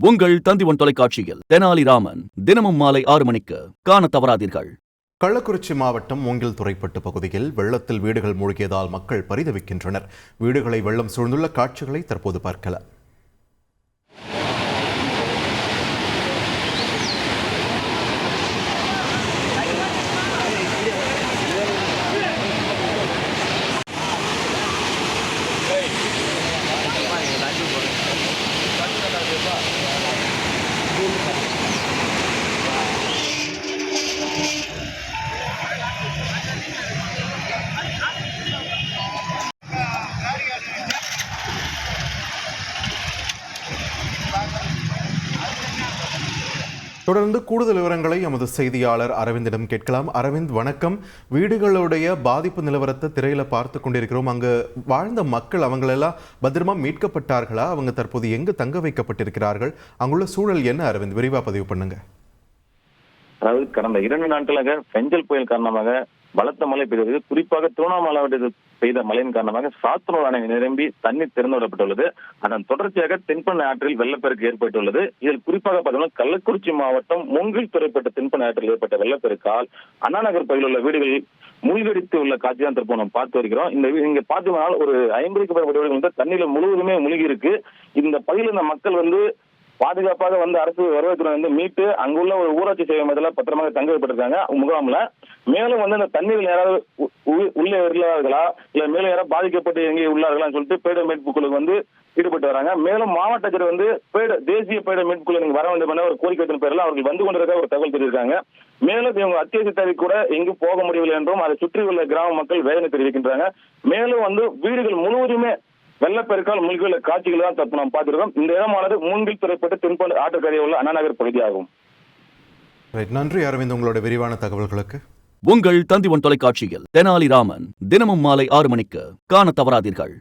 உங்கள் தந்திவன் தொலைக்காட்சியில் தெனாலிராமன் தினமும் மாலை 6 மணிக்கு காண தவறாதீர்கள். கள்ளக்குறிச்சி மாவட்டம் மூங்கில் துறைப்பட்டு பகுதியில் வெள்ளத்தில் வீடுகள் மூழ்கியதால் மக்கள் பரிதவிக்கின்றனர். வீடுகளை வெள்ளம் சூழ்ந்துள்ள காட்சிகளை தற்போது பார்க்கலாம். தொடர்ந்து கூடுதல் விவரங்களை எமது செய்தியாளர் அரவிந்திடம் கேட்கலாம். அரவிந்த், வணக்கம். வீடுகளுடைய பாதிப்பு நிலவரத்தை திரையில பார்த்து கொண்டிருக்கிறோம். அங்கு வாழ்ந்த மக்கள் அவங்களெல்லாம் பத்திரமா மீட்கப்பட்டார்களா? அவங்க தற்போது எங்கு தங்க வைக்கப்பட்டிருக்கிறார்கள்? அங்குள்ள சூழல் என்ன? அரவிந்த், விரிவா பதிவு பண்ணுங்க. அதாவது கடந்த 2 நாட்களாக பெஞ்சல் புயல் காரணமாக பலத்த மழை பெய்தது. குறிப்பாக திருவண்ணாமலை பெய்த மழையின் காரணமாக சாத்தனூர் அணை நிரம்பி தண்ணீர் திறந்து விடப்பட்டுள்ளது. அதன் தொடர்ச்சியாக தென்பெண்ணை ஆற்றில் வெள்ளப்பெருக்கு ஏற்பட்டுள்ளது. இதில் குறிப்பாக பார்த்தீங்கன்னா கள்ளக்குறிச்சி மாவட்டம் மூங்கில் துறைப்பட்ட தென்பெண்ணை ஆற்றில் ஏற்பட்ட வெள்ளப்பெருக்கால் அண்ணா நகர் பகுதியில் உள்ள வீடுகளில் மூழ்கடித்து உள்ள காட்சி தான் தற்போது நம்ம பார்த்து வருகிறோம். இங்க பார்த்தோம்னா ஒரு 50க்கும் மேற்பட்ட வீடுகள் வந்து தண்ணீர் முழுவதுமே மூழ்கி இருக்கு. இந்த பகுதியில் இந்த மக்கள் வந்து பாதுகாப்பாக வந்து அரசு வருவாய்த்துறை வந்து மீட்டு அங்குள்ள ஒரு ஊராட்சி சேவை மையத்தில் பத்திரமாக தங்க வைப்பட்டிருக்காங்க முகாம்ல. மேலும் வந்து இந்த தண்ணீரில் யாராவது உள்ளே உள்ளார்களா இல்ல மேலும் யாராவது பாதிக்கப்பட்டு எங்கே உள்ளார்களான்னு சொல்லிட்டு பேரிடர் மீட்பு குழு வந்து ஈடுபட்டு வராங்க. மேலும் மாவட்டத்தில் வந்து தேசிய பேரிடர் மீட்பு குழு நீங்க வர வேண்டும் என ஒரு கோரிக்கையின் பேரில் அவர்கள் வந்து கொண்டிருக்க ஒரு தகவல் தெரிவிக்காங்க. மேலும் இவங்க அத்தியாவசிய தேவை கூட எங்கு போக முடியவில்லை என்றும் அதை சுற்றியுள்ள கிராம மக்கள் வேதனை தெரிவிக்கின்றாங்க. மேலும் வந்து வீடுகள் முழுவதுமே வெள்ளப்பெருக்கால் மூழ்கியுள்ள காட்சிகள் தான் தற்போது நாம் பார்த்திருக்கோம். இந்த இடமானது மூங்கில் துறைப்பட்டு தென்பெண்ணை ஆற்றுக்கரையில் உள்ள அண்ணா நகர் பகுதியாகும். நன்றி அரவிந்த், உங்களோட விரிவான தகவல்களுக்கு. உங்கள் தந்திவன் தொலைக்காட்சியில் தெனாலிராமன் தினமும் மாலை 6 மணிக்கு காண தவறாதீர்கள்.